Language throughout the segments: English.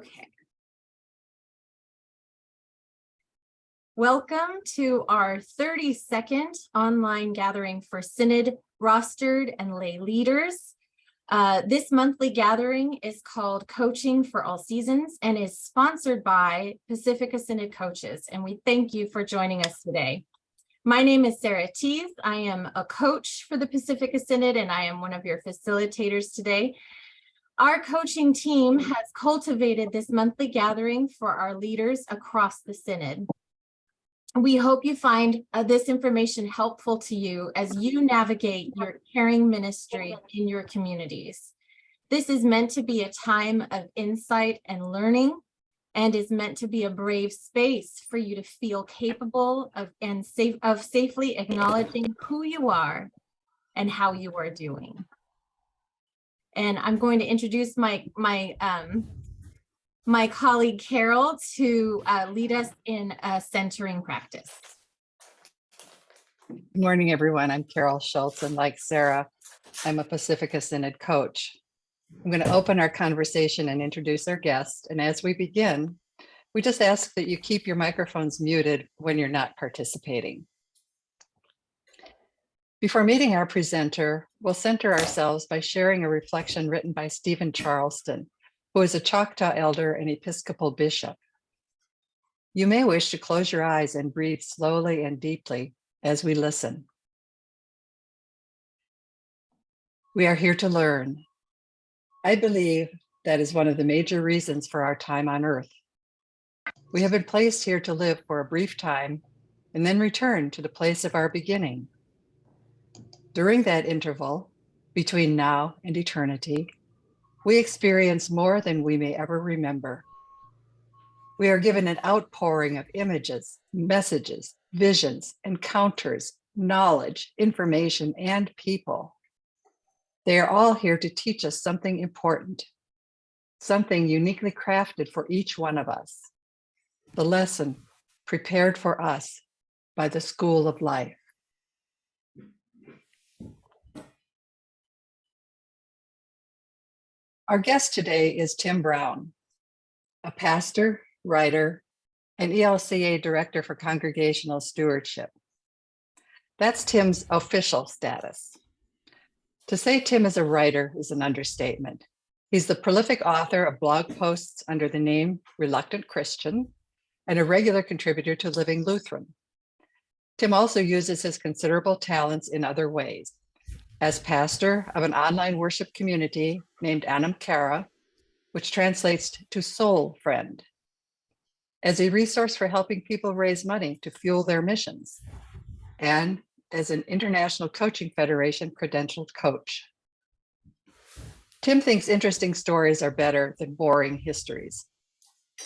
Okay. Welcome to our 32nd online gathering for Synod rostered and lay leaders. This monthly gathering is called Coaching for All Seasons and is sponsored by Pacifica Synod Coaches, and we thank you for joining us today. My name is Sarah Tees. I am a coach for the Pacifica Synod, and I am one of your facilitators today. Our coaching team has cultivated this monthly gathering for our leaders across the Synod. We hope you find this information helpful to you as you navigate your caring ministry in your communities. This is meant to be a time of insight and learning, and is meant to be a brave space for you to feel capable of safely acknowledging who you are and how you are doing. And I'm going to introduce my colleague Carol to lead us in a centering practice. Good morning, everyone. I'm Carol Schultz, and like Sarah, I'm a Pacifica Synod coach. I'm going to open our conversation and introduce our guest. And as we begin, we just ask that you keep your microphones muted when you're not participating. Before meeting our presenter, we'll center ourselves by sharing a reflection written by Stephen Charleston, who is a Choctaw elder and Episcopal bishop. You may wish to close your eyes and breathe slowly and deeply as we listen. We are here to learn. I believe that is one of the major reasons for our time on earth. We have been placed here to live for a brief time and then return to the place of our beginning. During that interval, between now and eternity, we experience more than we may ever remember. We are given an outpouring of images, messages, visions, encounters, knowledge, information, and people. They are all here to teach us something important, something uniquely crafted for each one of us, the lesson prepared for us by the school of life. Our guest today is Tim Brown, a pastor, writer, and ELCA Director for Congregational Stewardship. That's Tim's official status. To say Tim is a writer is an understatement. He's the prolific author of blog posts under the name Reluctant Xtian and a regular contributor to Living Lutheran. Tim also uses his considerable talents in other ways. As pastor of an online worship community named Anam Cara, which translates to soul friend, as a resource for helping people raise money to fuel their missions, and as an International Coaching Federation credentialed coach. Tim thinks interesting stories are better than boring histories.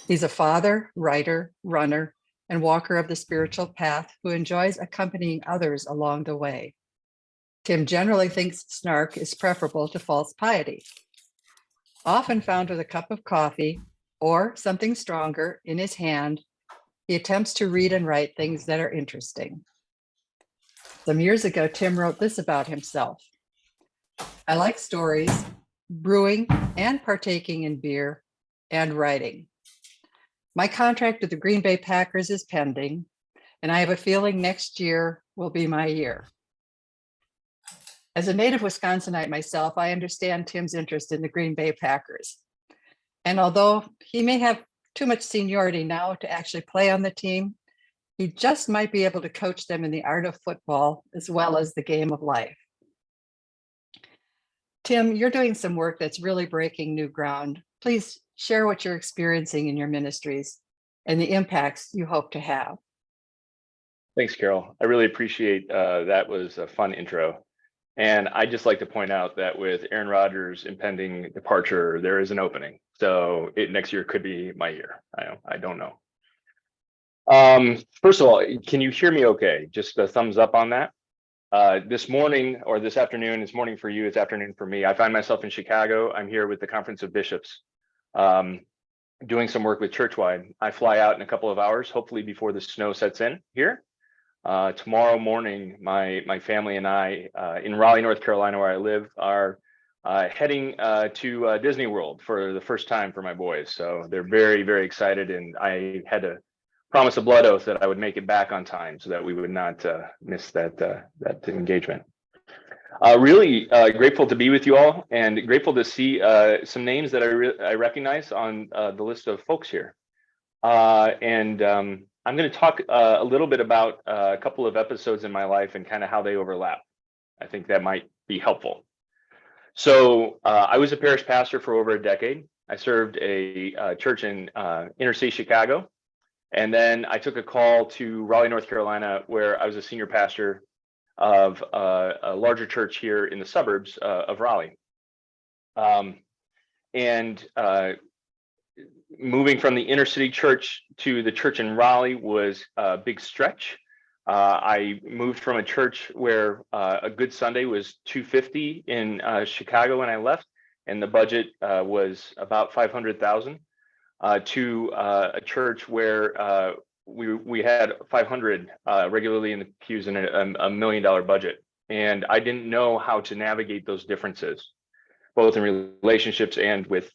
He's a father, writer, runner, and walker of the spiritual path who enjoys accompanying others along the way. Tim generally thinks snark is preferable to false piety. Often found with a cup of coffee or something stronger in his hand, he attempts to read and write things that are interesting. Some years ago, Tim wrote this about himself. I like stories, brewing and partaking in beer, and writing. My contract with the Green Bay Packers is pending, and I have a feeling next year will be my year. As a native Wisconsinite myself, I understand Tim's interest in the Green Bay Packers. And although he may have too much seniority now to actually play on the team, he just might be able to coach them in the art of football as well as the game of life. Tim, you're doing some work that's really breaking new ground. Please share what you're experiencing in your ministries and the impacts you hope to have. Thanks, Carol. I really appreciate that. Was a fun intro. And I'd just like to point out that with Aaron Rodgers' impending departure, there is an opening. So next year could be my year. I don't know. First of all, can you hear me okay? Just a thumbs up on that. This morning or this afternoon, it's morning for you, it's afternoon for me. I find myself in Chicago. I'm here with the Conference of Bishops, doing some work with Churchwide. I fly out in a couple of hours, hopefully before the snow sets in here. Tomorrow morning, my family and I in Raleigh, North Carolina, where I live, are heading to Disney World for the first time for my boys. So they're very, very excited, and I had to promise a blood oath that I would make it back on time so that we would not miss that engagement. Really grateful to be with you all, and grateful to see some names that I recognize on the list of folks here. I'm going to talk a little bit about a couple of episodes in my life and kind of how they overlap. I think that might be helpful. So I was a parish pastor for over a decade. I served a church in inner city Chicago. And then I took a call to Raleigh, North Carolina, where I was a senior pastor of a larger church here in the suburbs of Raleigh. Moving from the inner city church to the church in Raleigh was a big stretch. I moved from a church where a good Sunday was $250 in Chicago when I left, and the budget was about $500,000, to a church where we had 500 regularly in the pews and a $1 million budget. And I didn't know how to navigate those differences, both in relationships and with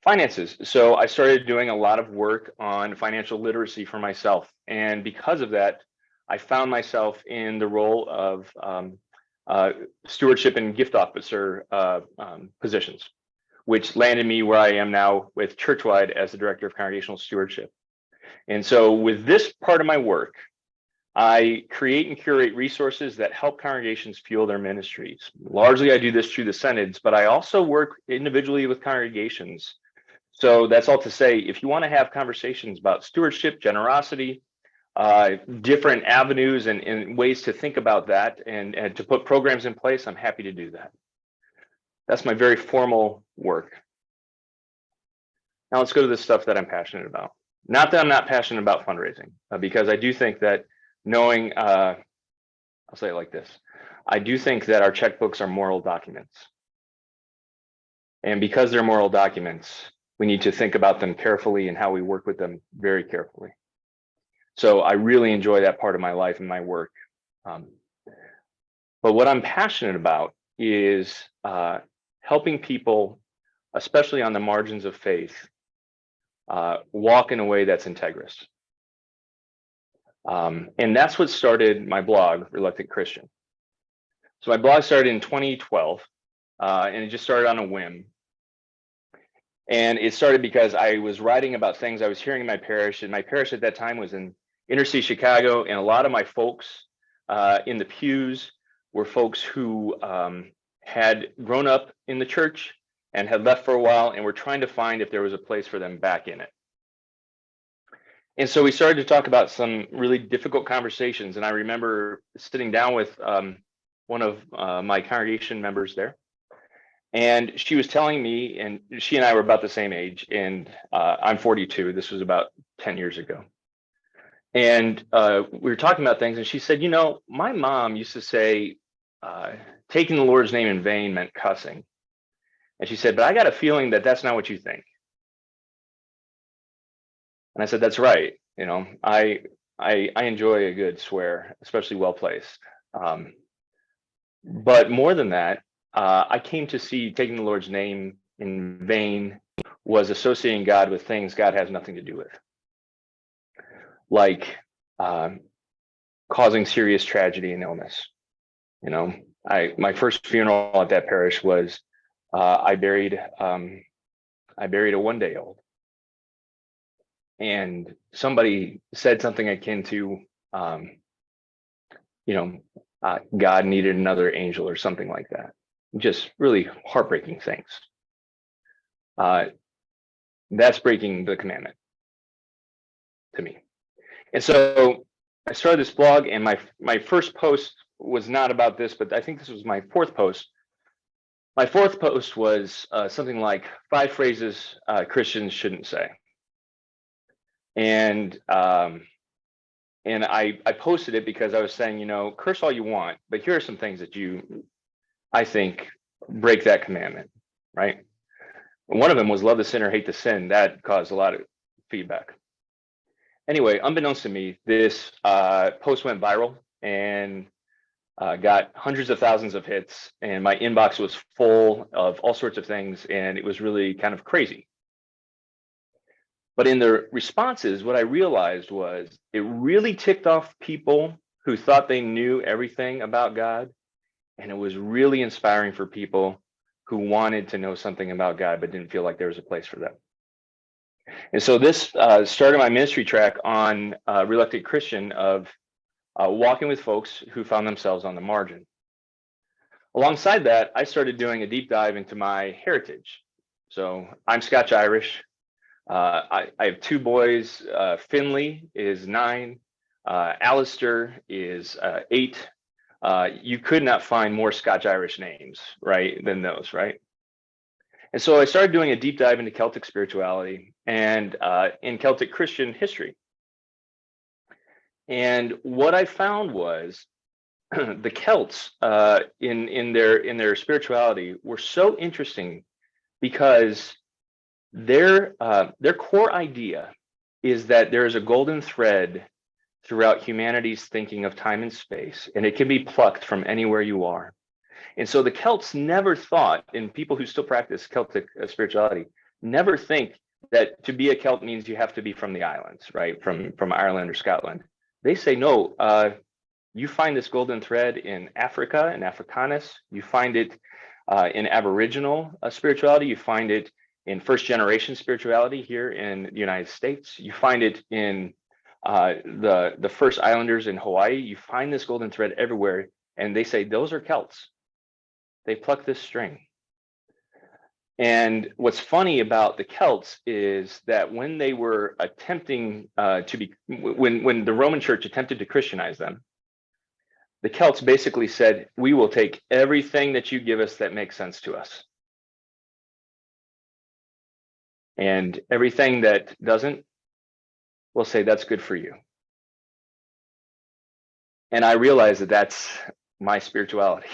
finances. So I started doing a lot of work on financial literacy for myself. And because of that, I found myself in the role of stewardship and gift officer positions, which landed me where I am now with Churchwide as the director of congregational stewardship. And so with this part of my work, I create and curate resources that help congregations fuel their ministries. Largely, I do this through the synods, but I also work individually with congregations. So that's all to say, if you want to have conversations about stewardship, generosity, different avenues and ways to think about that and to put programs in place, I'm happy to do that. That's my very formal work. Now let's go to the stuff that I'm passionate about. Not that I'm not passionate about fundraising, because I do think that knowing, I'll say it like this, I do think that our checkbooks are moral documents. And because they're moral documents, we need to think about them carefully and how we work with them very carefully. So I really enjoy that part of my life and my work. But what I'm passionate about is helping people, especially on the margins of faith, walk in a way that's integrous. And that's what started my blog, Reluctant Xtian. So my blog started in 2012, and it just started on a whim. And it started because I was writing about things I was hearing in my parish, and my parish at that time was in inner city Chicago, and a lot of my folks in the pews were folks who had grown up in the church and had left for a while and were trying to find if there was a place for them back in it. And so we started to talk about some really difficult conversations, and I remember sitting down with one of my congregation members there. And she was telling me, and she and I were about the same age, and I'm 42. This was about 10 years ago. And we were talking about things, and she said, you know, my mom used to say, taking the Lord's name in vain meant cussing. And she said, but I got a feeling that that's not what you think. And I said, that's right. You know, I enjoy a good swear, especially well placed. But more than that, I came to see taking the Lord's name in vain was associating God with things God has nothing to do with, like causing serious tragedy and illness. You know, my first funeral at that parish was I buried a 1-day-old, and somebody said something akin to, God needed another angel or something like that. Just really heartbreaking things. That's breaking the commandment to me. And so I started this blog, and my first post was not about this, but I think this was my fourth post. My fourth post was something like 5 phrases Christians shouldn't say. And I posted it because I was saying, you know, curse all you want, but here are some things that I think break that commandment, right? One of them was love the sinner, hate the sin. That caused a lot of feedback. Anyway, unbeknownst to me, this post went viral, and got hundreds of thousands of hits, and my inbox was full of all sorts of things, and it was really kind of crazy. But in the responses, what I realized was it really ticked off people who thought they knew everything about God, and it was really inspiring for people who wanted to know something about God but didn't feel like there was a place for them. And so this started my ministry track on Reluctant Xtian of walking with folks who found themselves on the margin. Alongside that, I started doing a deep dive into my heritage. So I'm Scotch Irish. I have two boys. Finley is 9. Alistair is 8. You could not find more Scotch Irish names, right, than those, right? And so I started doing a deep dive into Celtic spirituality and in Celtic Christian history. And what I found was the Celts in their spirituality were so interesting because their core idea is that there is a golden thread throughout humanity's thinking of time and space, and it can be plucked from anywhere you are. And so the Celts never thought, and people who still practice Celtic spirituality never think that to be a Celt means you have to be from the islands, right? From Ireland or Scotland. They say, no, you find this golden thread in Africa and Africanus. You find it in Aboriginal spirituality. You find it in first generation spirituality here in the United States. You find it in the first islanders in Hawaii. You find this golden thread everywhere. And they say, those are Celts. They pluck this string. And what's funny about the Celts is that when they were attempting when the Roman Church attempted to Christianize them, the Celts basically said, we will take everything that you give us that makes sense to us. And everything that doesn't, we'll say that's good for you. And I realize that that's my spirituality.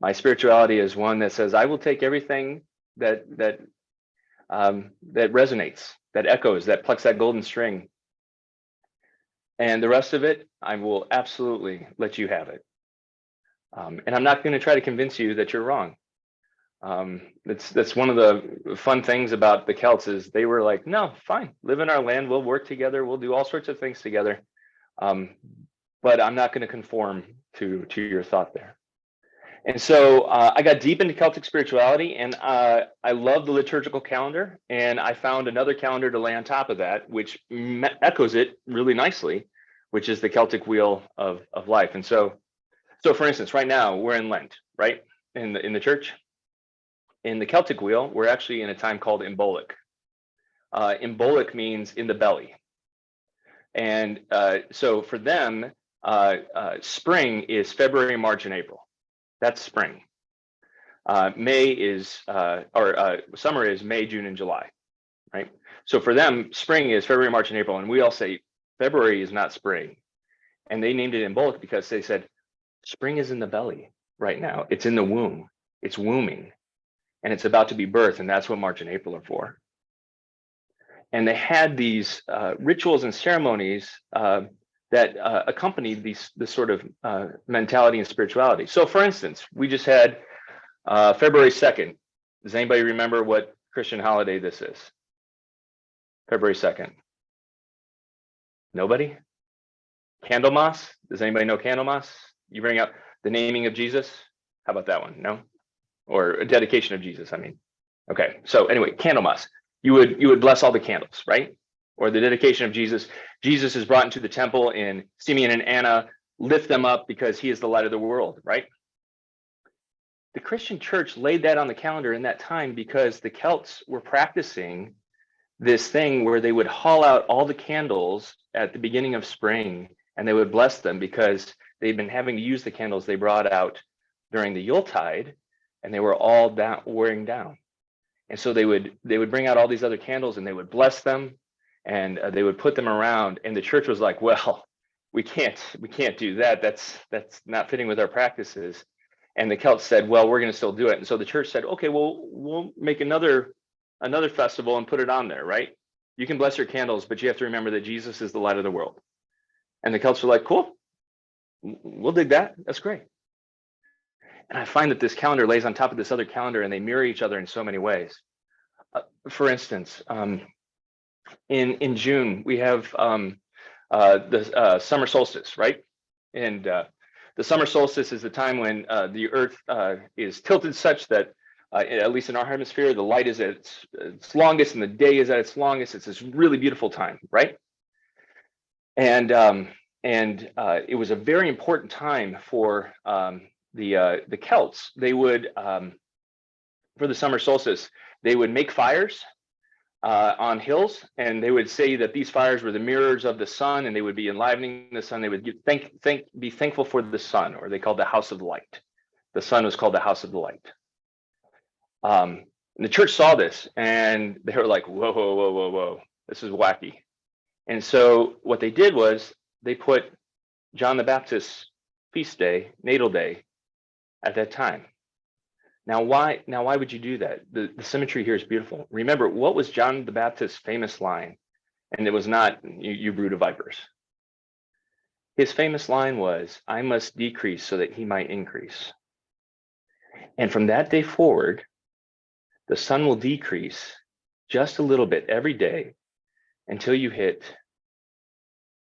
My spirituality is one that says, I will take everything that resonates, that echoes, that plucks that golden string. And the rest of it, I will absolutely let you have it. And I'm not going to try to convince you that you're wrong. That's one of the fun things about the Celts is they were like, no, fine, live in our land. We'll work together. We'll do all sorts of things together. But I'm not going to conform to your thought there. And so I got deep into Celtic spirituality, and I love the liturgical calendar. And I found another calendar to lay on top of that, which echoes it really nicely, which is the Celtic wheel of life. And so for instance, right now we're in Lent, right? In the church. In the Celtic wheel, we're actually in a time called Imbolic. Imbolic means in the belly. And so for them, spring is February, March, and April. That's spring. May is, summer is May, June, and July, right? So for them, spring is February, March, and April. And we all say February is not spring. And they named it Imbolic because they said, spring is in the belly right now. It's in the womb. It's wombing. And it's about to be birthed. And that's what March and April are for. And they had these rituals and ceremonies that accompanied this sort of mentality and spirituality. So for instance, we just had February 2nd. Does anybody remember what Christian holiday this is? February 2nd. Nobody? Candlemas? Does anybody know Candlemas? You bring up the naming of Jesus? How about that one? No? Or a dedication of Jesus, I mean. Okay, so anyway, Candlemas. You would bless all the candles, right? Or the dedication of Jesus. Jesus is brought into the temple and Simeon and Anna lift them up because he is the light of the world, right? The Christian church laid that on the calendar in that time because the Celts were practicing this thing where they would haul out all the candles at the beginning of spring and they would bless them because they'd been having to use the candles they brought out during the Yuletide and they were all wearing down. And so they would bring out all these other candles and they would bless them and they would put them around. And the church was like, well, we can't do that. That's not fitting with our practices. And the Celts said, well, we're going to still do it. And so the church said, okay, well, we'll make another festival and put it on there, right? You can bless your candles, but you have to remember that Jesus is the light of the world. And the Celts were like, cool, We'll dig that. That's great. And I find that this calendar lays on top of this other calendar and they mirror each other in so many ways. For instance, in June, we have the summer solstice, right? And the summer solstice is the time when the Earth is tilted such that, at least in our hemisphere, the light is at its longest and the day is at its longest. It's this really beautiful time, right? And it was a very important time for the Celts. They would, for the summer solstice, they would make fires on hills, and they would say that these fires were the mirrors of the sun, and they would be enlivening the sun. They would be thankful for the sun, or they called the house of light. The sun was called the house of the light. And the church saw this, and they were like, whoa, whoa, whoa, whoa, whoa, this is wacky. And so what they did was they put John the Baptist's feast day, natal day, at that time. Now, why would you do that? The symmetry here is beautiful. Remember, what was John the Baptist's famous line? And it was not, you brood of vipers. His famous line was, I must decrease so that he might increase. And from that day forward, the sun will decrease just a little bit every day until you hit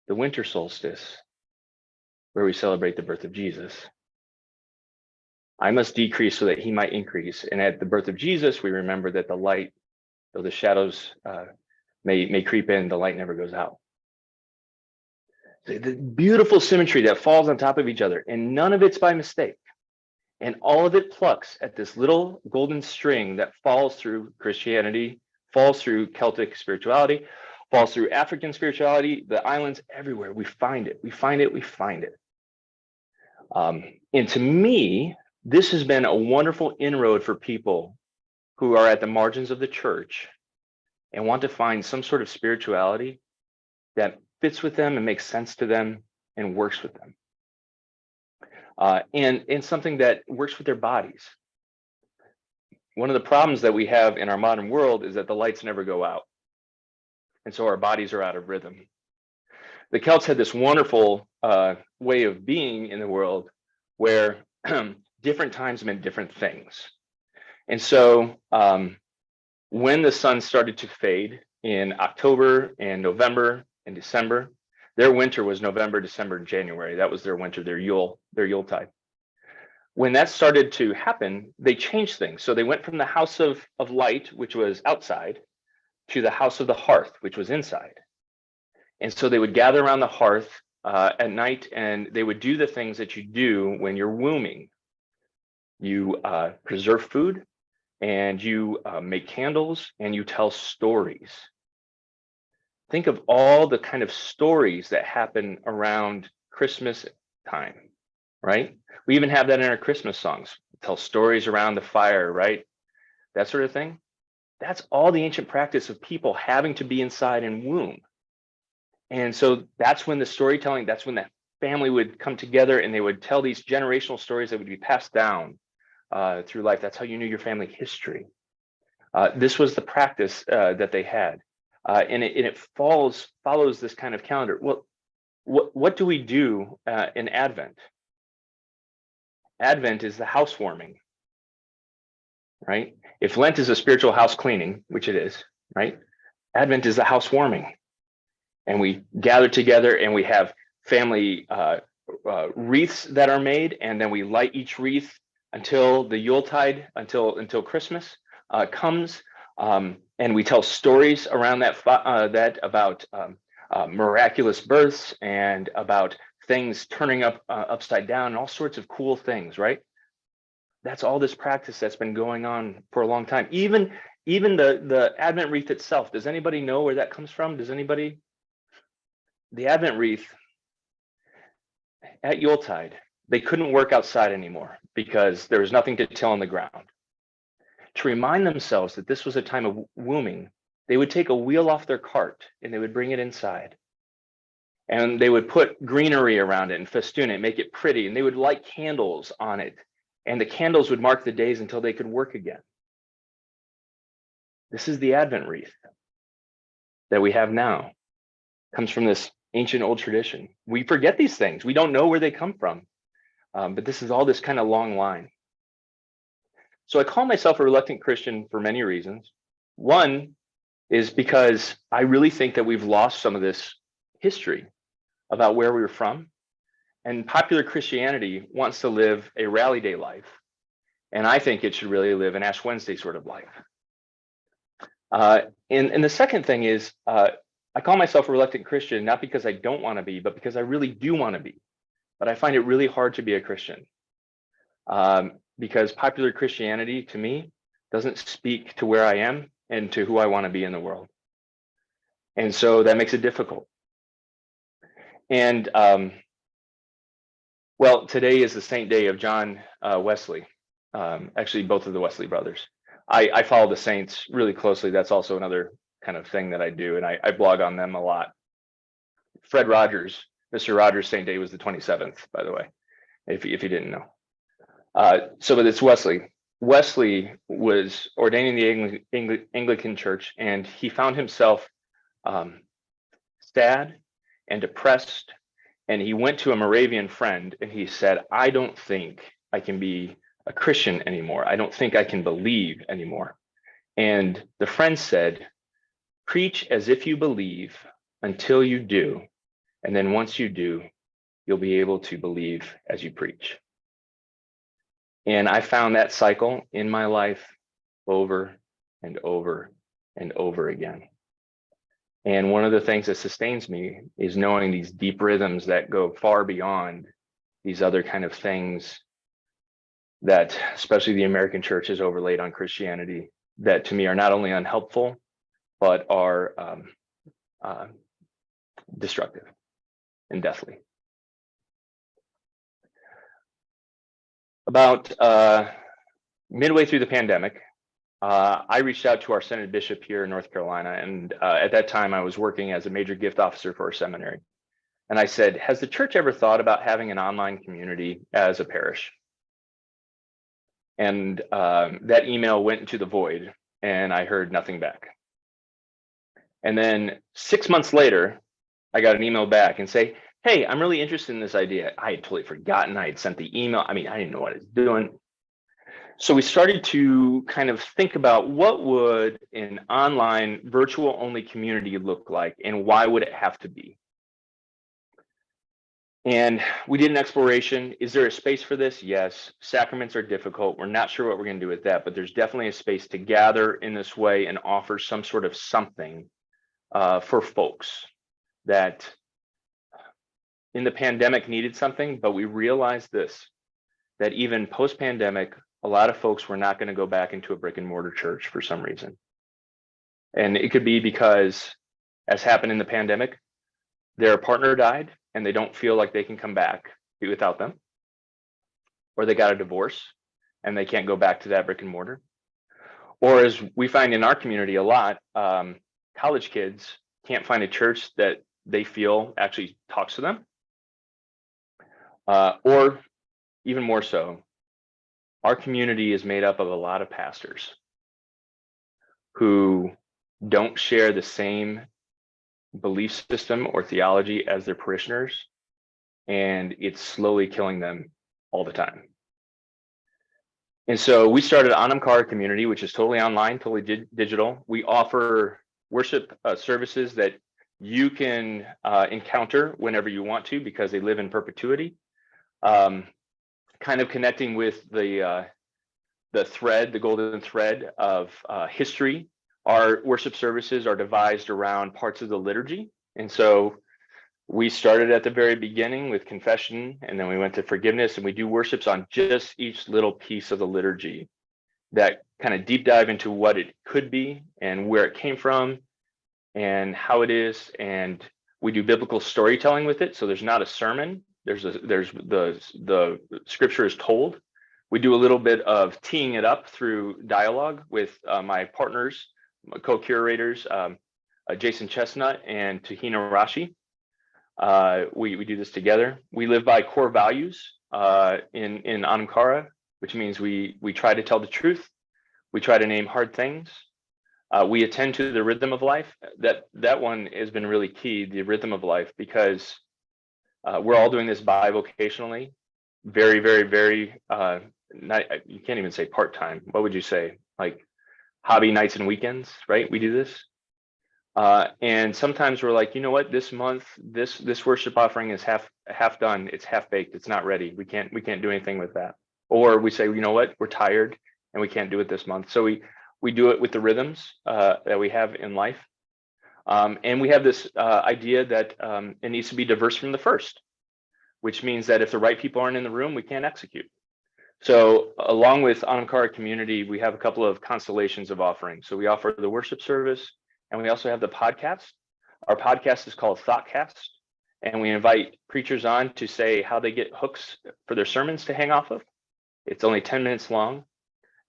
the winter solstice, where we celebrate the birth of Jesus. I must decrease so that he might increase. And at the birth of Jesus, we remember that the light, though the shadows may creep in, the light never goes out. The beautiful symmetry that falls on top of each other, and none of it's by mistake. And all of it plucks at this little golden string that falls through Christianity, falls through Celtic spirituality, falls through African spirituality, the islands, everywhere. We find it, we find it, we find it. And to me, this has been a wonderful inroad for people who are at the margins of the church and want to find some sort of spirituality that fits with them and makes sense to them and works with them. And something that works with their bodies. One of the problems that we have in our modern world is that the lights never go out. And so our bodies are out of rhythm. The Celts had this wonderful way of being in the world where different times meant different things. And so when the sun started to fade in October and November and December, their winter was November, December, and January. That was their winter, their Yuletide. When that started to happen, they changed things. So they went from the house of light, which was outside, to the house of the hearth, which was inside. And so they would gather around the hearth at night, and they would do the things that you do when you're wombing. You preserve food, and you make candles, and you tell stories. Think of all the kind of stories that happen around Christmas time, right? We even have that in our Christmas songs. Tell stories around the fire, right? That sort of thing. That's all the ancient practice of people having to be inside and womb. And so that's when the storytelling, that's when that family would come together and they would tell these generational stories that would be passed down through life. That's how you knew your family history. This was the practice that they had. And it follows this kind of calendar. Well, what do we do in Advent? Advent is the housewarming, right? If Lent is a spiritual house cleaning, which it is, right? Advent is the housewarming. And we gather together and we have family wreaths that are made, and then we light each wreath until the Yuletide, until Christmas comes. And we tell stories around that about miraculous births and about things turning upside down and all sorts of cool things, right? That's all this practice that's been going on for a long time. Even the Advent wreath itself. Does anybody know where that comes from? Does anybody? The Advent wreath at Yuletide, they couldn't work outside anymore because there was nothing to till on the ground. To remind themselves that this was a time of wombing, they would take a wheel off their cart and they would bring it inside. And they would put greenery around it and festoon it, make it pretty, and they would light candles on it. And the candles would mark the days until they could work again. This is the Advent wreath that we have now. It comes from this ancient old tradition. We forget these things. We don't know where they come from. But this is all this kind of long line. So I call myself a reluctant Christian for many reasons. One is because I really think that we've lost some of this history about where we were from. And popular Christianity wants to live a rally day life. And I think it should really live an Ash Wednesday sort of life. And the second thing is, I call myself a reluctant Christian, not because I don't want to be, but because I really do want to be. But I find it really hard to be a Christian. Because popular Christianity, to me, doesn't speak to where I am and to who I want to be in the world. And so that makes it difficult. And well, today is the saint day of John Wesley, actually both of the Wesley brothers. I follow the saints really closely. That's also another kind of thing that I do, and I blog on them a lot. Fred Rogers, Mr. Rogers' saint day was the 27th, by the way, if you didn't know. But it's Wesley. Wesley was ordaining the Anglican Church, and he found himself sad and depressed. And he went to a Moravian friend and he said, I don't think I can be a Christian anymore. I don't think I can believe anymore. And the friend said, preach as if you believe until you do. And then once you do, you'll be able to believe as you preach. And I found that cycle in my life over and over and over again. And one of the things that sustains me is knowing these deep rhythms that go far beyond these other kind of things that especially the American church has overlaid on Christianity, that to me are not only unhelpful, but are destructive and deathly. About midway through the pandemic, I reached out to our Synod bishop here in North Carolina, and at that time I was working as a major gift officer for our seminary. And I said, has the church ever thought about having an online community as a parish? And that email went into the void, and I heard nothing back. And then 6 months later, I got an email back and say, hey, I'm really interested in this idea. I had totally forgotten. I had sent the email. I mean, I didn't know what I was doing. So we started to kind of think about what would an online virtual only community look like and why would it have to be? And we did an exploration. Is there a space for this? Yes. Sacraments are difficult. We're not sure what we're going to do with that, but there's definitely a space to gather in this way and offer some sort of something for folks that in the pandemic needed something, but we realized this, that even post-pandemic, a lot of folks were not going to go back into a brick and mortar church for some reason. And it could be because, as happened in the pandemic, their partner died and they don't feel like they can come back without them, or they got a divorce and they can't go back to that brick and mortar. Or as we find in our community a lot, college kids can't find a church that they feel actually talks to them. Or even more so, our community is made up of a lot of pastors who don't share the same belief system or theology as their parishioners, and it's slowly killing them all the time. And so we started Anam Cara community, which is totally online, totally digital. We offer worship services that you can encounter whenever you want to because they live in perpetuity. Kind of connecting with the thread, the golden thread of history. Our worship services are devised around parts of the liturgy. And so we started at the very beginning with confession, and then we went to forgiveness, and we do worships on just each little piece of the liturgy that kind of deep dive into what it could be and where it came from and how it is. And we do biblical storytelling with it. So there's not a sermon. There's the scripture is told. We do a little bit of teeing it up through dialogue with my partners, my co-curators, Jason Chestnut and Tahina Rashi. We do this together. We live by core values in Anam Cara, which means we try to tell the truth. We try to name hard things. We attend to the rhythm of life. That one has been really key, the rhythm of life, because we're all doing this bivocationally, very, very, very, you can't even say part-time. What would you say? Like hobby nights and weekends, right? We do this. And sometimes we're like, you know what, this month, this worship offering is half done. It's half baked. It's not ready. We can't do anything with that. Or we say, you know what, we're tired and we can't do it this month. So we do it with the rhythms that we have in life. And we have this idea that it needs to be diverse from the first, which means that if the right people aren't in the room, we can't execute. So along with Anam Cara community, we have a couple of constellations of offerings. So we offer the worship service, and we also have the podcast. Our podcast is called Thoughtcast, and we invite preachers on to say how they get hooks for their sermons to hang off of. It's only 10 minutes long,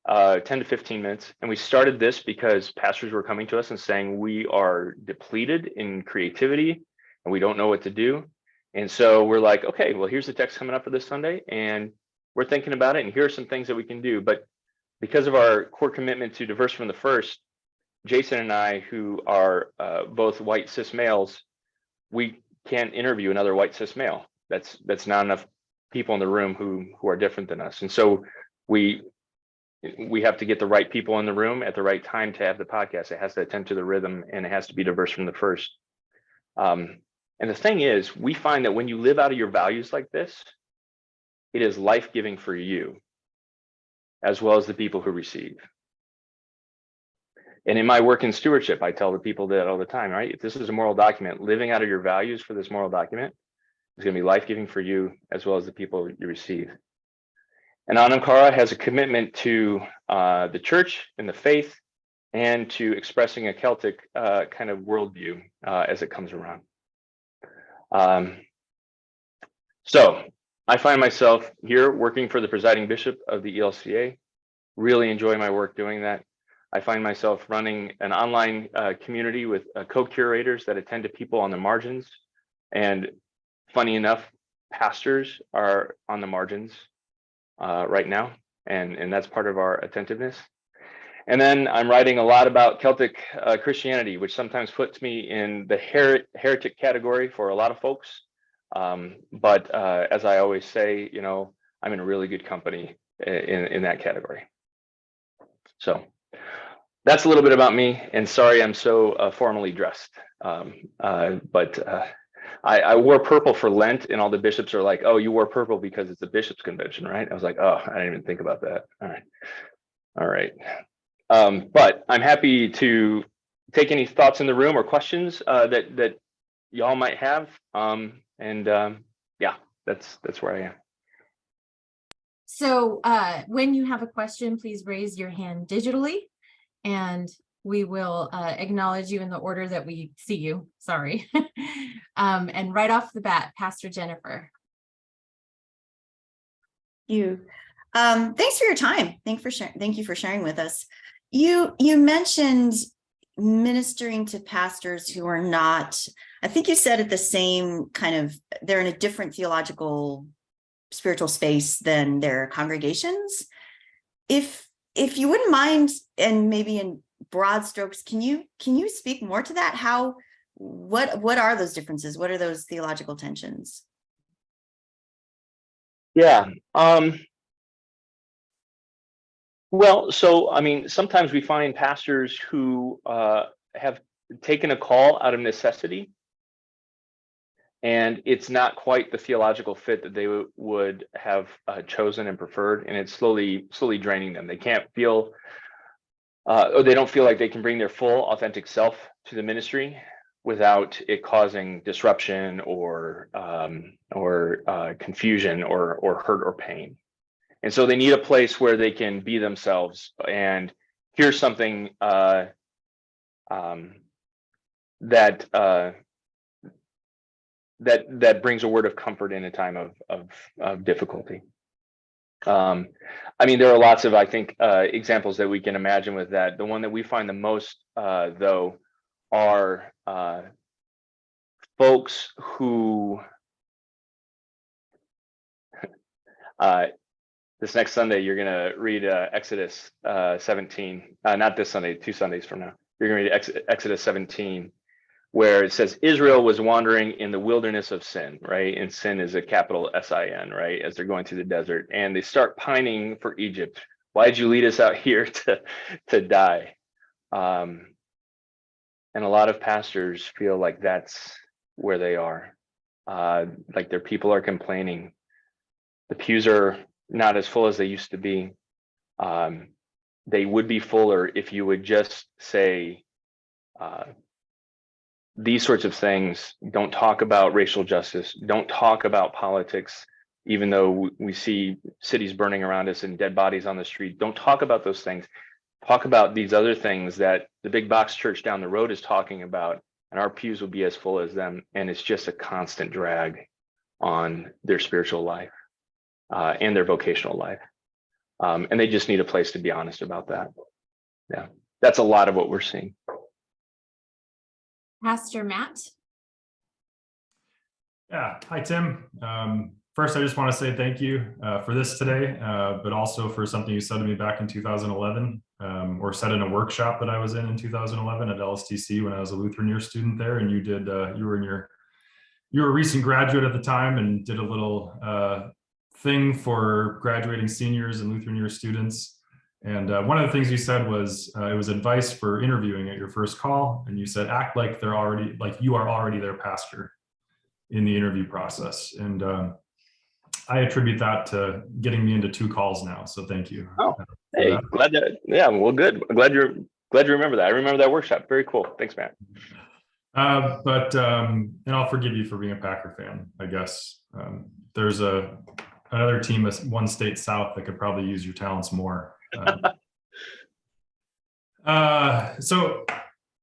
10 to 15 minutes. And we started this because pastors were coming to us and saying, we are depleted in creativity and we don't know what to do. And so we're like, okay, well, here's the text coming up for this Sunday, and we're thinking about it, and here are some things that we can do. But because of our core commitment to diverse from the first, Jason and I, who are both white cis males, we can't interview another white cis male. That's not enough people in the room who are different than us. And so we have to get the right people in the room at the right time to have the podcast. It has to attend to the rhythm, and it has to be diverse from the first. And the thing is, we find that when you live out of your values like this, it is life-giving for you, as well as the people who receive. And in my work in stewardship, I tell the people that all the time, right? If this is a moral document, living out of your values for this moral document is going to be life-giving for you, as well as the people you receive. And Anam Cara has a commitment to the church and the faith, and to expressing a Celtic kind of worldview as it comes around. So I find myself here working for the presiding bishop of the ELCA, really enjoy my work doing that. I find myself running an online community with co-curators that attend to people on the margins. And funny enough, pastors are on the margins right now, and that's part of our attentiveness. And then I'm writing a lot about Celtic Christianity, which sometimes puts me in the heretic category for a lot of folks. But as I always say, you know, I'm in really good company in that category. So that's a little bit about me, and sorry I'm so formally dressed. But I wore purple for Lent, and all the bishops are like, oh, you wore purple because it's a bishops convention, right? I was like, oh, I didn't even think about that. All right. But I'm happy to take any thoughts in the room or questions that y'all might have. Yeah, that's where I am. So when you have a question, please raise your hand digitally, and we will acknowledge you in the order that we see you. Sorry. And right off the bat, Pastor Jennifer. Thanks for your time. Thank you for sharing with us. You mentioned ministering to pastors who are not, I think you said, at the same kind of, they're in a different theological, spiritual space than their congregations. If you wouldn't mind, and maybe in broad strokes, can you speak more to that? What are those differences? What are those theological tensions? Yeah. Well, so I mean, sometimes we find pastors who have taken a call out of necessity, and it's not quite the theological fit that they would have chosen and preferred, and it's slowly draining them. They can't feel, or they don't feel like they can bring their full, authentic self to the ministry without it causing disruption or confusion or hurt or pain. And so they need a place where they can be themselves and hear something that brings a word of comfort in a time of difficulty. I mean, there are lots of, I think, examples that we can imagine with that. The one that we find the most, though, are folks who this next Sunday, you're going to read Exodus 17, not this Sunday, 2 Sundays from now. you're going to read Exodus 17, where it says Israel was wandering in the wilderness of sin, right? And sin is a capital S-I-N, right? As they're going through the desert, and they start pining for Egypt. Why did you lead us out here to die? And a lot of pastors feel like that's where they are. Like their people are complaining. The pews are not as full as they used to be. They would be fuller if you would just say, these sorts of things. Don't talk about racial justice. Don't talk about politics, even though we see cities burning around us and dead bodies on the street. Don't talk about those things. Talk about these other things that the big box church down the road is talking about, and our pews will be as full as them. And it's just a constant drag on their spiritual life and their vocational life. And they just need a place to be honest about that. Yeah, that's a lot of what we're seeing. Pastor Matt. Yeah, hi, Tim. First, I just want to say thank you for this today, but also for something you said to me back in 2011, or said in a workshop that I was in 2011 at LSTC when I was a Lutheran year student there, and you were a recent graduate at the time and did a little thing for graduating seniors and Lutheran year students. And one of the things you said was it was advice for interviewing at your first call, and you said act like you are already their pastor in the interview process. And I attribute that to getting me into 2 calls now. So thank you. Oh, hey, glad that. Yeah, well, good. I'm glad you remember that. I remember that workshop. Very cool. Thanks, Matt. And I'll forgive you for being a Packer fan, I guess. There's another team, one state south, that could probably use your talents more. So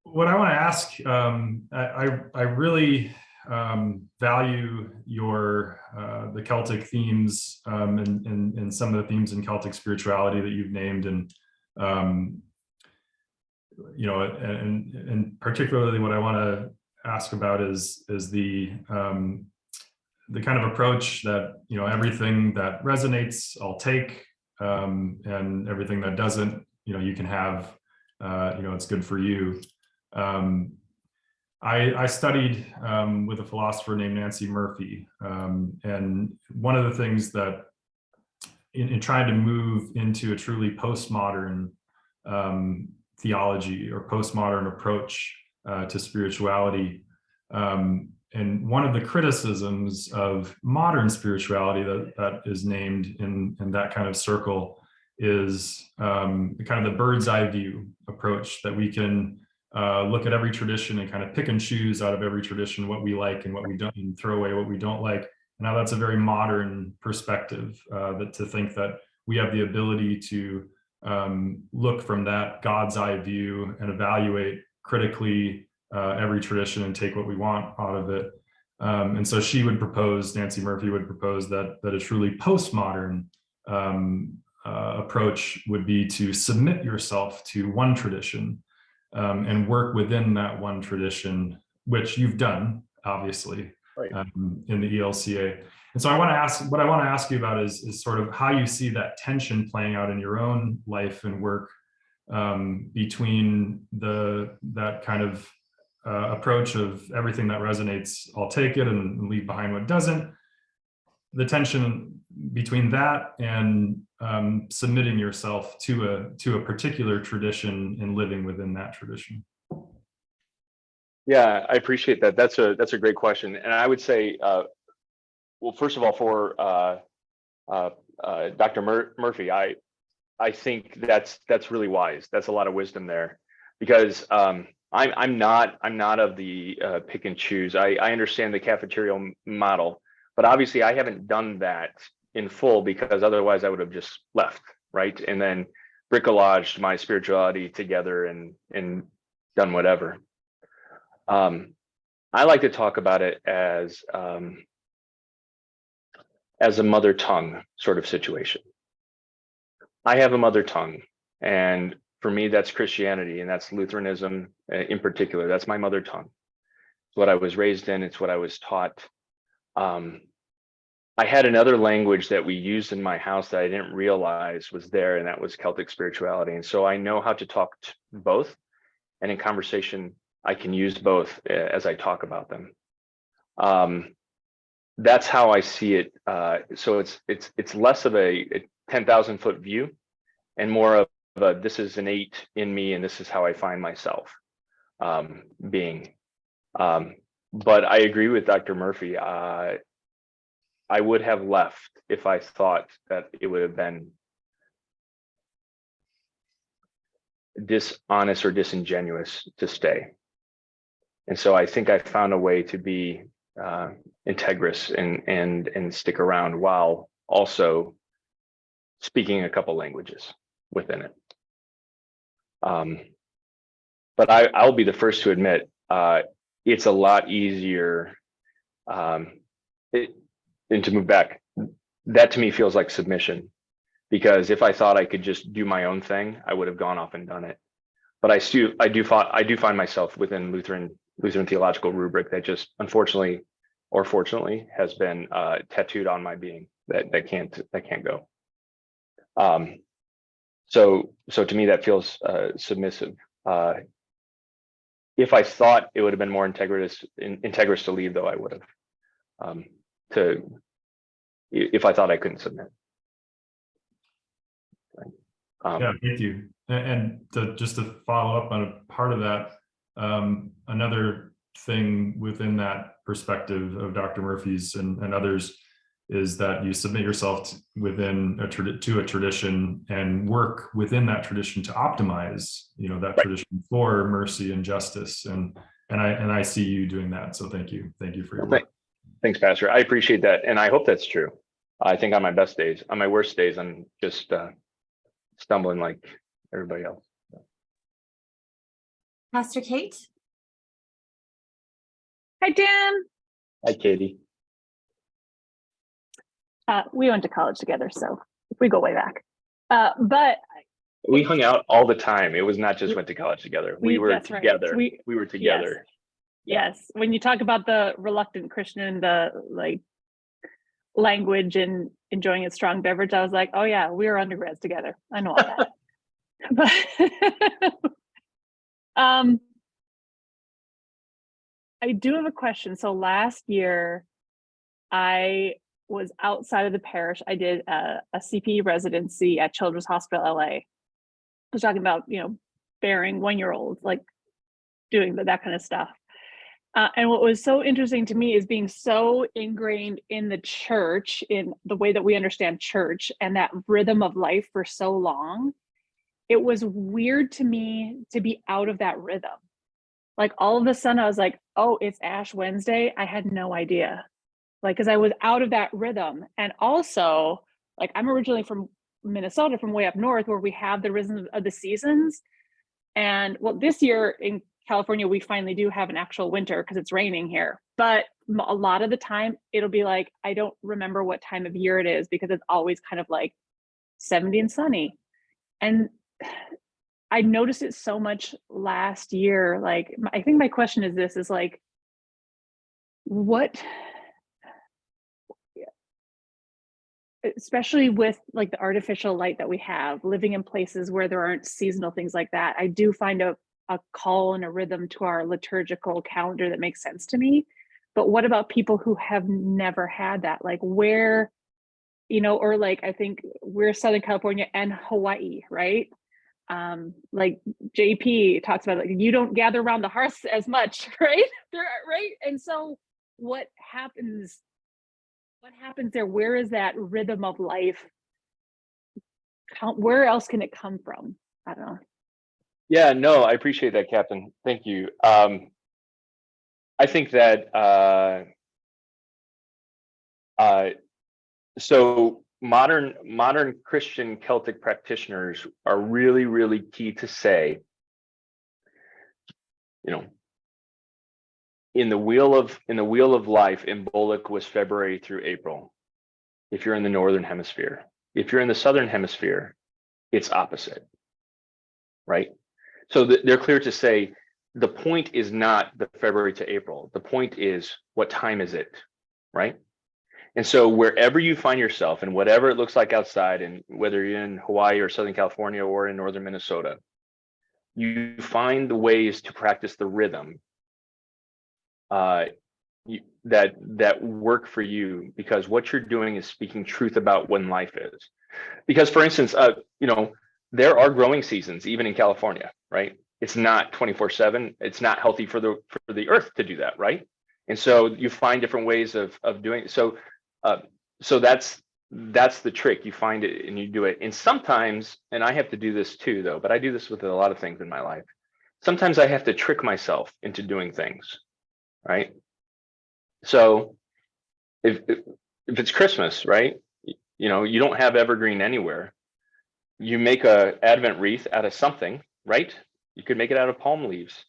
what I want to ask, I really value the Celtic themes and some of the themes in Celtic spirituality that you've named, and and particularly what I want to ask about is the kind of approach that everything that resonates I'll take, and everything that doesn't, you can have, it's good for you. I studied with a philosopher named Nancy Murphy, and one of the things that in trying to move into a truly postmodern theology or postmodern approach to spirituality, and one of the criticisms of modern spirituality that is named in that kind of circle is kind of the bird's eye view approach, that we can look at every tradition and kind of pick and choose out of every tradition what we like and what we don't, and throw away what we don't like. Now that's a very modern perspective, that to think that we have the ability to look from that God's eye view and evaluate critically every tradition and take what we want out of it. And so Nancy Murphy would propose that a truly postmodern approach would be to submit yourself to one tradition and work within that one tradition, which you've done, obviously, right, in the ELCA. And so what I want to ask you about is sort of how you see that tension playing out in your own life and work, between that kind of approach of everything that resonates, I'll take it and leave behind what doesn't. The tension between that and submitting yourself to a particular tradition and living within that tradition. Yeah, I appreciate that. That's a great question, and I would say, well, first of all, for Dr. Murphy, I think that's really wise. That's a lot of wisdom there, because I'm not of the pick and choose. I understand the cafeteria model, but obviously I haven't done that in full, because otherwise I would have just left, right? And then bricolaged my spirituality together and done whatever. I like to talk about it as a mother tongue sort of situation. I have a mother tongue, and for me, that's Christianity, and that's Lutheranism in particular. That's my mother tongue. It's what I was raised in. It's what I was taught. I had another language that we used in my house that I didn't realize was there, and that was Celtic spirituality. And so I know how to talk to both. and in conversation, I can use both as I talk about them. That's how I see it. So it's less of a 10,000 foot view and more of a, this is innate in me and this is how I find myself being. But I agree with Dr. Murphy. I would have left if I thought that it would have been dishonest or disingenuous to stay. And so I think I found a way to be integrous and stick around while also speaking a couple languages within it. But I'll be the first to admit it's a lot easier and to move back. That to me feels like submission, because if I thought I could just do my own thing, I would have gone off and done it. But I do find myself within Lutheran theological rubric that just unfortunately or fortunately has been tattooed on my being that can't go. So to me that feels submissive. If I thought it would have been more integrous to leave, though, I would have. If I thought I couldn't submit. Yeah, thank you. And just to follow up on a part of that, another thing within that perspective of Dr. Murphy's and others is that you submit yourself within to a tradition and work within that tradition to optimize, that right. tradition for mercy and justice. And I see you doing that. So thank you for your work. Thanks, Pastor. I appreciate that, and I hope that's true. I think on my best days, on my worst days, I'm just stumbling like everybody else. Pastor Kate? Hi, Dan. Hi, Katie. We went to college together, so we go way back. But we hung out all the time. It was not just went to college together. We were together. Right. We were together. Yes. When you talk about the reluctant Christian, the language and enjoying a strong beverage, I was like, oh yeah, we were undergrads together. I know all that. But I do have a question. So last year, I was outside of the parish. I did a CPE residency at Children's Hospital LA. I was talking about, bearing 1-year-olds, like doing that kind of stuff. And what was so interesting to me is being so ingrained in the church, in the way that we understand church and that rhythm of life for so long. It was weird to me to be out of that rhythm. Like all of a sudden I was like, oh, it's Ash Wednesday. I had no idea. Because I was out of that rhythm. And also, I'm originally from Minnesota, from way up north, where we have the rhythm of the seasons. And this year in California, we finally do have an actual winter because it's raining here. But a lot of the time, it'll be like, I don't remember what time of year it is because it's always kind of 70 and sunny. And I noticed it so much last year. I think my question is this, is what, especially with the artificial light that we have, living in places where there aren't seasonal things like that, I do find a call and a rhythm to our liturgical calendar that makes sense to me. But what about people who have never had that? Where, or I think we're Southern California and Hawaii, right? JP talks about you don't gather around the hearth as much, right? Right. And so what happens there? Where is that rhythm of life? Where else can it come from? I don't know. Yeah, no, I appreciate that, Captain. Thank you. I think that so modern Christian Celtic practitioners are really, really key to say, in the wheel of life, Embolic was February through April. If you're in the northern hemisphere, if you're in the southern hemisphere, it's opposite, right? So they're clear to say the point is not the February to April. The point is, what time is it, right? And so wherever you find yourself and whatever it looks like outside, and whether you're in Hawaii or Southern California or in northern Minnesota, you find the ways to practice the rhythm that work for you, because what you're doing is speaking truth about when life is. Because, for instance, there are growing seasons even in California, right? It's not 24/7. It's not healthy for the earth to do that, right? And so you find different ways of doing it. So that's the trick. You find it and you do it. And sometimes, and I have to do this too, though, but I do this with a lot of things in my life. Sometimes I have to trick myself into doing things, right? So if it's Christmas, right? You don't have evergreen anywhere. You make a Advent wreath out of something, right? You could make it out of palm leaves,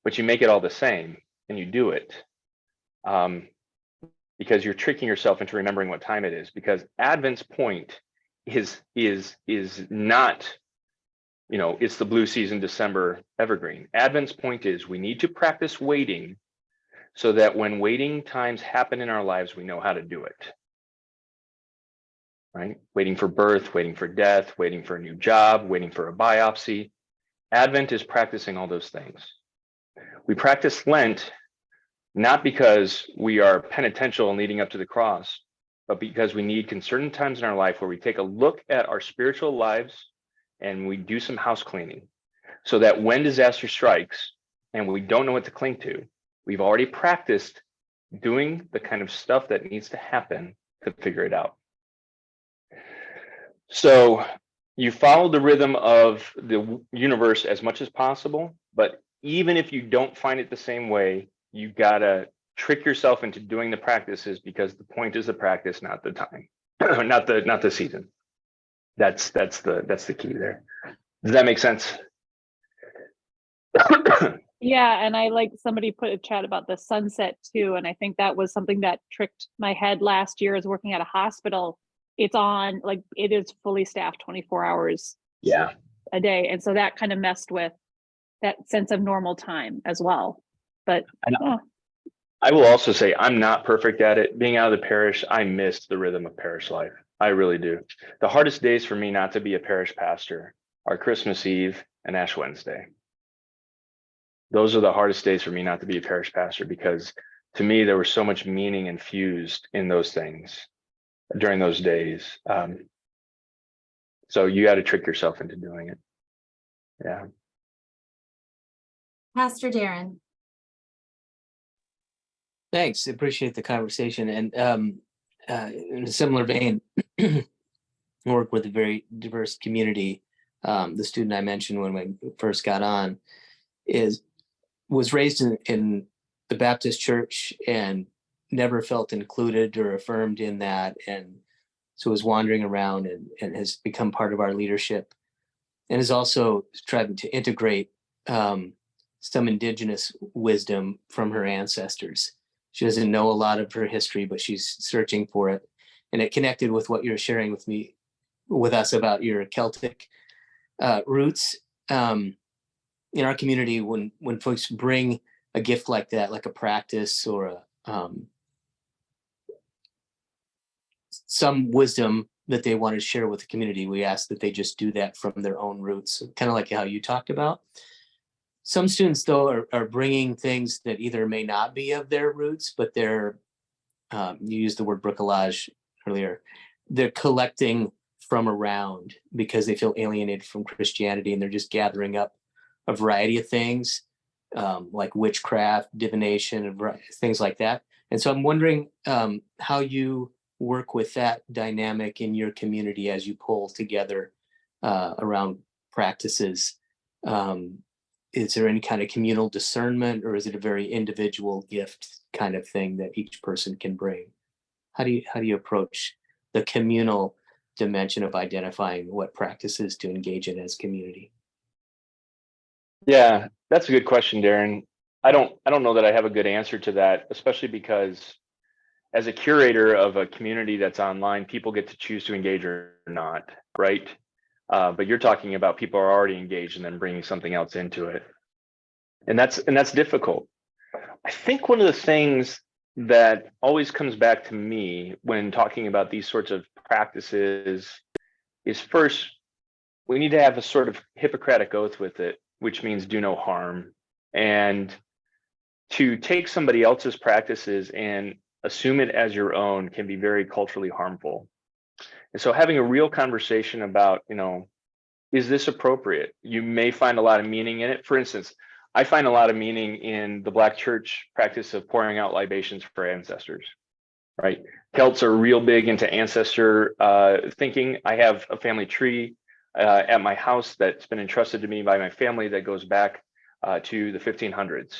but you make it all the same and you do it. Because you're tricking yourself into remembering what time it is, because Advent's point is not, it's the blue season December evergreen. Advent's point is we need to practice waiting so that when waiting times happen in our lives, we know how to do it. Right? Waiting for birth, waiting for death, waiting for a new job, waiting for a biopsy. Advent is practicing all those things. We practice Lent not because we are penitential and leading up to the cross, but because we need certain times in our life where we take a look at our spiritual lives and we do some house cleaning, so that when disaster strikes and we don't know what to cling to, we've already practiced doing the kind of stuff that needs to happen to figure it out. So you follow the rhythm of the universe as much as possible, but even if you don't find it the same way, you gotta trick yourself into doing the practices, because the point is the practice, not the time, not the season. That's the key there. Does that make sense? Yeah, and I like somebody put a chat about the sunset too, and I think that was something that tricked my head last year. As working at a hospital, it's on, like, it is fully staffed 24 hours a day, and so that kind of messed with that sense of normal time as well. But I will also say I'm not perfect at it. Being out of the parish, I missed the rhythm of parish life. I really do. The hardest days for me not to be a parish pastor are Christmas Eve and Ash Wednesday. Those are the hardest days for me not to be a parish pastor, because to me, there was so much meaning infused in those things during those days. So you got to trick yourself into doing it. Yeah. Pastor Darren. Thanks. Appreciate the conversation. And in a similar vein, work with a very diverse community. The student I mentioned when we first got on was raised in the Baptist church and never felt included or affirmed in that. And so was wandering around and has become part of our leadership, and is also trying to integrate some indigenous wisdom from her ancestors. She doesn't know a lot of her history, but she's searching for it. And it connected with what you're sharing with us about your Celtic roots. In our community, when folks bring a gift like that, like a practice or some wisdom that they want to share with the community, we ask that they just do that from their own roots, kind of like how you talked about. Some students, though, are bringing things that either may not be of their roots, but they're, you used the word bricolage earlier, they're collecting from around because they feel alienated from Christianity, and they're just gathering up a variety of things, like witchcraft, divination, things like that. And so I'm wondering how you work with that dynamic in your community as you pull together around practices. Is there any kind of communal discernment, or is it a very individual gift kind of thing that each person can bring? How do you approach the communal dimension of identifying what practices to engage in as community? Yeah, that's a good question, Darren. I don't know that I have a good answer to that, especially because as a curator of a community that's online, people get to choose to engage or not, right? But you're talking about people are already engaged and then bringing something else into it, and that's difficult. I think one of the things that always comes back to me when talking about these sorts of practices is, first, we need to have a sort of Hippocratic oath with it, which means do no harm. And to take somebody else's practices and assume it as your own can be very culturally harmful. And so having a real conversation about, is this appropriate? You may find a lot of meaning in it. For instance, I find a lot of meaning in the Black church practice of pouring out libations for ancestors, right? Celts are real big into ancestor thinking. I have a family tree at my house that's been entrusted to me by my family that goes back to the 1500s,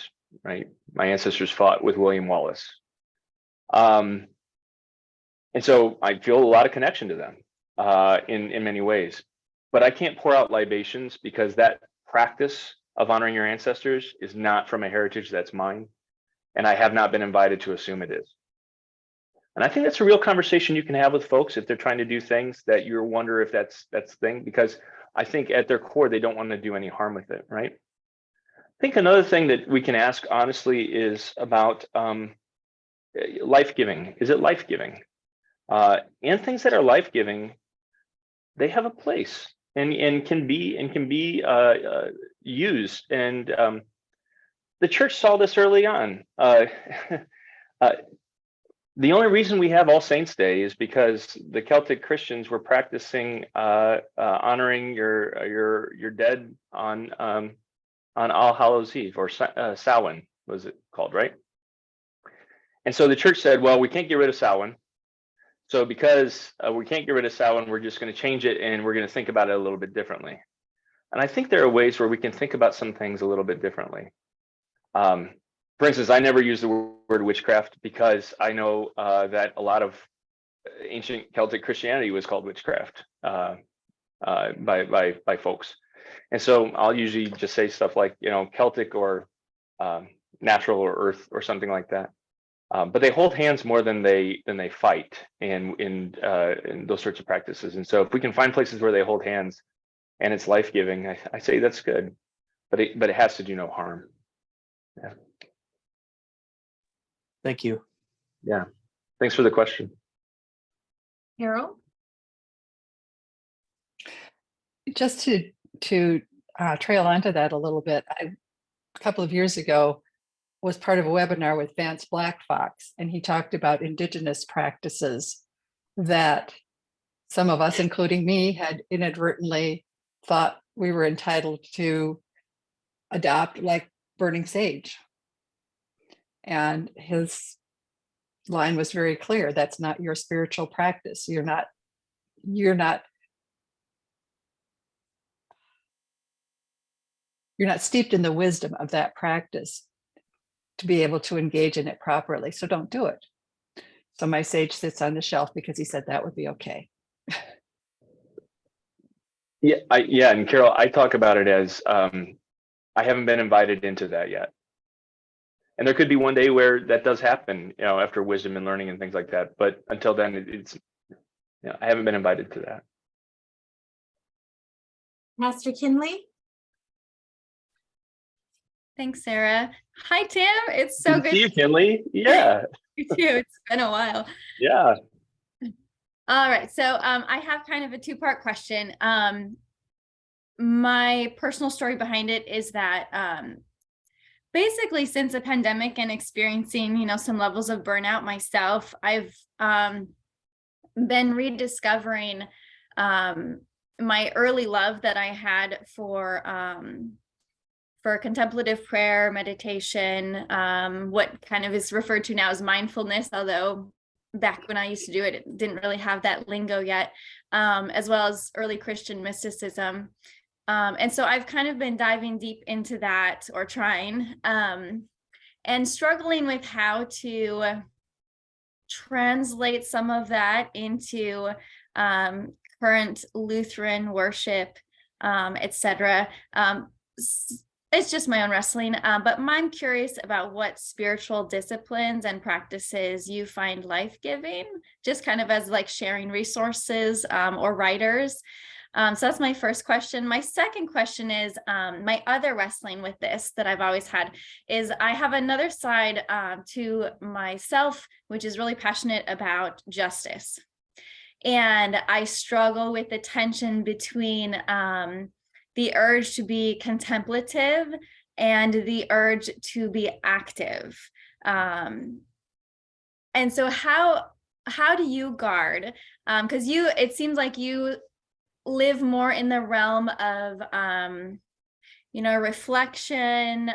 right? My ancestors fought with William Wallace. And so I feel a lot of connection to them in many ways. But I can't pour out libations because that practice of honoring your ancestors is not from a heritage that's mine. And I have not been invited to assume it is. And I think that's a real conversation you can have with folks if they're trying to do things that you wonder if that's the thing, because I think at their core, they don't want to do any harm with it, right? I think another thing that we can ask honestly is about life-giving. Is it life-giving? And things that are life-giving, they have a place and can be used. And the church saw this early on. The only reason we have All Saints Day is because the Celtic Christians were practicing honoring your dead on All Hallows Eve, or Samhain was it called, right? And so the church said, well, we can't get rid of Samhain. So because we can't get rid of Samhain, we're just going to change it and we're going to think about it a little bit differently. And I think there are ways where we can think about some things a little bit differently. For instance, I never use the word witchcraft because I know that a lot of ancient Celtic Christianity was called witchcraft by folks. And so I'll usually just say stuff like, Celtic or natural or earth or something like that. But they hold hands more than they fight in those sorts of practices. And so if we can find places where they hold hands and it's life-giving, I say that's good, but it has to do no harm. Yeah. Thank you. Yeah. Thanks for the question. Carol? Just to trail onto that a little bit, a couple of years ago was part of a webinar with Vance Blackfox, and he talked about indigenous practices that some of us, including me, had inadvertently thought we were entitled to adopt, like burning sage. And his line was very clear: that's not your spiritual practice. You're not steeped in the wisdom of that practice to be able to engage in it properly. So don't do it. So my sage sits on the shelf because he said that would be okay. Yeah, and Carol, I talk about it as I haven't been invited into that yet. And there could be one day where that does happen, after wisdom and learning and things like that. But until then, I haven't been invited to that. Pastor Kinley? Thanks, Sarah. Hi, Tim. It's so good to see you, Kinley. Yeah. You too. It's been a while. Yeah. All right. So I have kind of a two-part question. My personal story behind it is that basically since the pandemic and experiencing, some levels of burnout myself, I've been rediscovering my early love that I had for contemplative prayer, meditation, what kind of is referred to now as mindfulness, although back when I used to do it, it didn't really have that lingo yet, as well as early Christian mysticism. And so I've kind of been diving deep into that, or trying, and struggling with how to translate some of that into current Lutheran worship, etc. It's just my own wrestling, but I'm curious about what spiritual disciplines and practices you find life-giving, just kind of as like sharing resources or writers. So that's my first question. My second question is my other wrestling with this that I've always had is I have another side to myself, which is really passionate about justice. And I struggle with the tension between the urge to be contemplative and the urge to be active. And so how do you guard? Because it seems like you live more in the realm of reflection,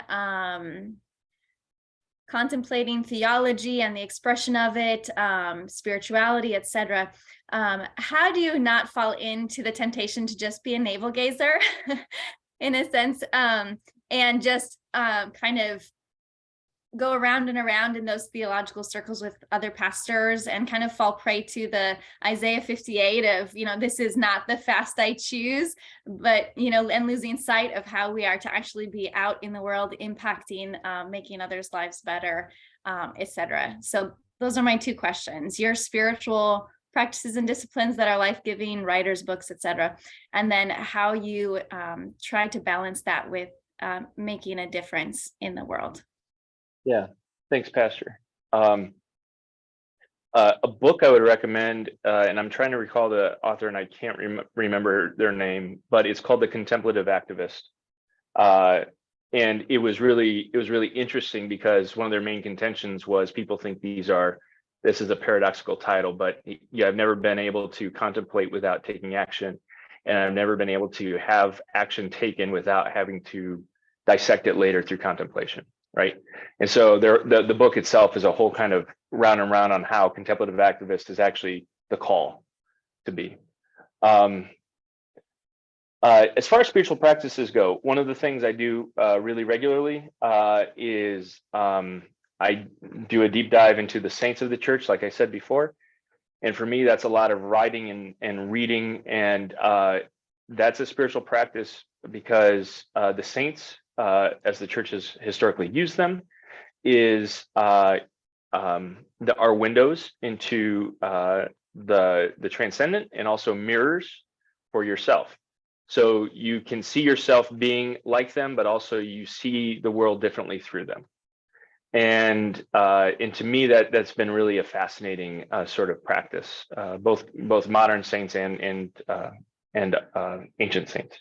contemplating theology and the expression of it, spirituality, etc. How do you not fall into the temptation to just be a navel gazer in a sense, and just kind of go around and around in those theological circles with other pastors and kind of fall prey to the Isaiah 58 of, this is not the fast I choose, but, and losing sight of how we are to actually be out in the world, impacting, making others' lives better, etc. So those are my two questions: your spiritual practices and disciplines that are life-giving, writers, books, etc. And then how you try to balance that with making a difference in the world. Yeah, thanks, Pastor. A book I would recommend, and I'm trying to recall the author, and I can't remember their name, but it's called The Contemplative Activist. And it was really interesting because one of their main contentions was people think this is a paradoxical title, but I've never been able to contemplate without taking action, and I've never been able to have action taken without having to dissect it later through contemplation. Right. And so the book itself is a whole kind of round and round on how contemplative activist is actually the call to be. As far as spiritual practices go, one of the things I do really regularly is I do a deep dive into the saints of the church, like I said before. And for me, that's a lot of writing and reading. And that's a spiritual practice because the saints, as the church has historically used them, is our windows into the transcendent, and also mirrors for yourself. So you can see yourself being like them, but also you see the world differently through them. And to me, that's been really a fascinating sort of practice, both modern saints and ancient saints.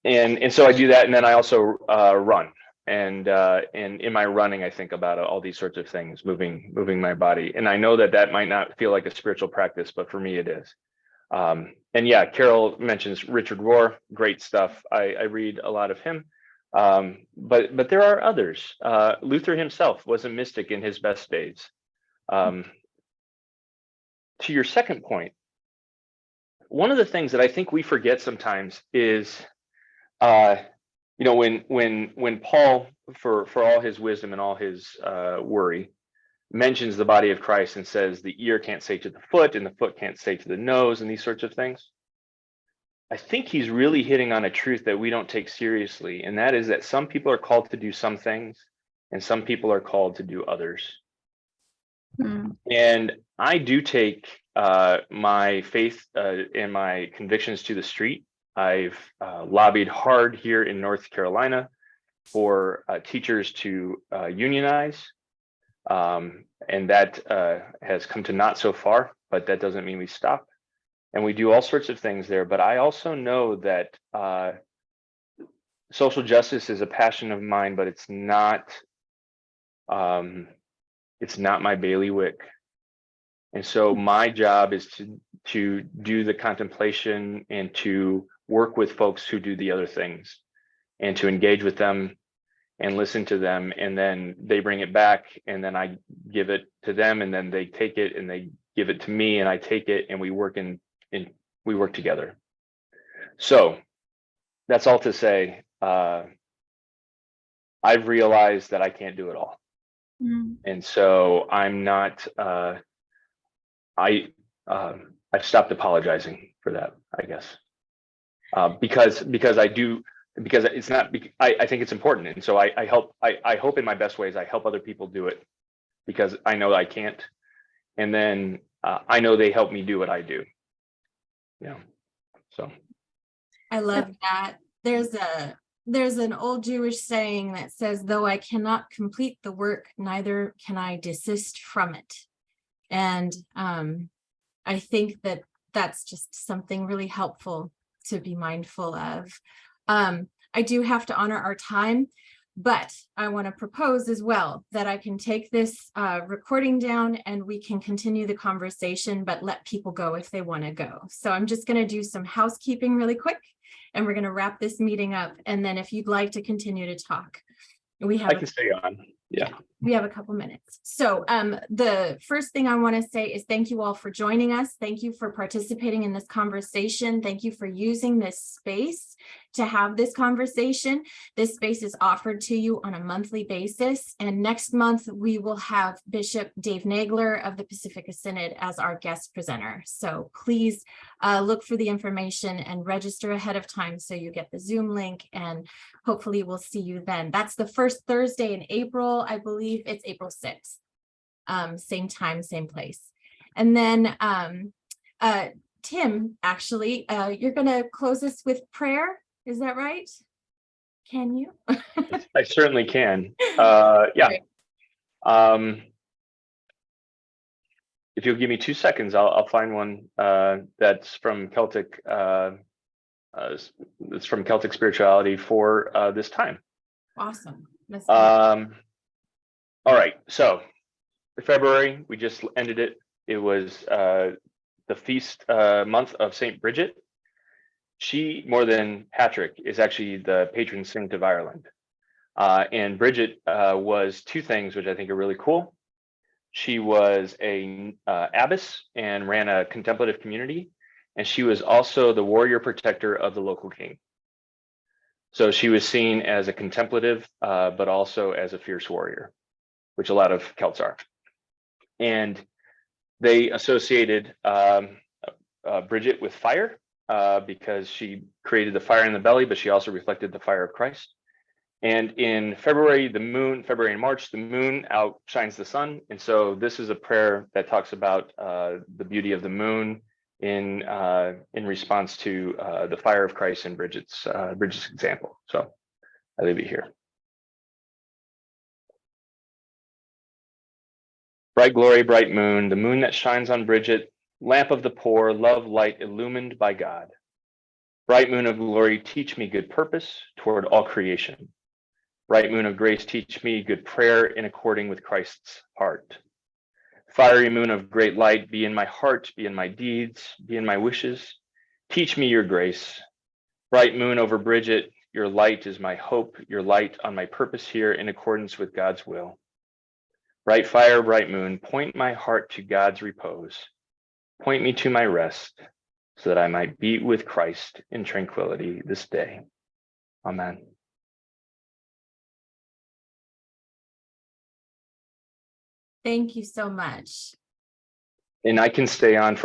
And so I do that, and then I also run, and in my running, I think about all these sorts of things, moving my body. And I know that might not feel like a spiritual practice, but for me it is. And yeah, Carol mentions Richard Rohr, great stuff. I read a lot of him, but there are others. Luther himself was a mystic in his best days. To your second point, one of the things that I think we forget sometimes is, when Paul, for all his wisdom and all his worry, mentions the body of Christ and says the ear can't say to the foot and the foot can't say to the nose and these sorts of things, I think he's really hitting on a truth that we don't take seriously, and that is that some people are called to do some things and some people are called to do others. And I do take my faith and my convictions to the street. I've lobbied hard here in North Carolina for teachers to unionize, and that has come to naught so far, but that doesn't mean we stop. And we do all sorts of things there. But I also know that social justice is a passion of mine, but it's not my bailiwick. And so my job is to do the contemplation and to work with folks who do the other things, and to engage with them and listen to them, and then they bring it back, and then I give it to them, and then they take it and they give it to me, and I take it, and we work together. So that's all to say, I've realized that I can't do it all. And so I'm not, I've stopped apologizing for that, I guess, because it's not, I think it's important. And so I hope in my best ways, I help other people do it because I know I can't. And then I know they help me do what I do. Yeah. So. I love that. There's an old Jewish saying that says, though I cannot complete the work, neither can I desist from it. And I think that that's just something really helpful to be mindful of. I do have to honor our time, but I want to propose as well that I can take this recording down and we can continue the conversation, but let people go if they want to go. So I'm just going to do some housekeeping really quick, and we're going to wrap this meeting up. And then if you'd like to continue to talk, we have I can stay on. Yeah. we have a couple minutes. So the first thing I want to say is thank you all for joining us. Thank you for participating in this conversation. Thank you for using this space to have this conversation. This space is offered to you on a monthly basis. And next month, we will have Bishop Dave Nagler of the Pacifica Synod as our guest presenter. So please look for the information and register ahead of time so you get the Zoom link, and hopefully we'll see you then. That's the first Thursday in April. I believe it's April 6th. Same time, same place. And then Tim, actually, you're going to close us with prayer. Is that right? Can you? I certainly can. Yeah. Great. If you'll give me 2 seconds, I'll find one that's from Celtic. It's from Celtic spirituality for this time. Awesome. That's All right. So February, we just ended it. It was the feast month of Saint Bridget. She, more than Patrick, is actually the patron saint of Ireland. And Bridget was two things which I think are really cool. She was a abbess and ran a contemplative community, and she was also the warrior protector of the local king. So she was seen as a contemplative, but also as a fierce warrior, which a lot of Celts are. And they associated Bridget with fire because she created the fire in the belly, but she also reflected the fire of Christ. And in February and March, the moon outshines the sun. And so this is a prayer that talks about the beauty of the moon in response to the fire of Christ and Bridget's example. So I leave it here. Bright glory, bright moon, the moon that shines on Bridget, lamp of the poor, love light illumined by God. Bright moon of glory, teach me good purpose toward all creation. Bright moon of grace, teach me good prayer in according with Christ's heart. Fiery moon of great light, be in my heart, be in my deeds, be in my wishes. Teach me your grace. Bright moon over Bridget, your light is my hope, your light on my purpose here in accordance with God's will. Bright fire, bright moon, point my heart to God's repose. Point me to my rest, so that I might be with Christ in tranquility this day. Amen. Thank you so much. And I can stay on for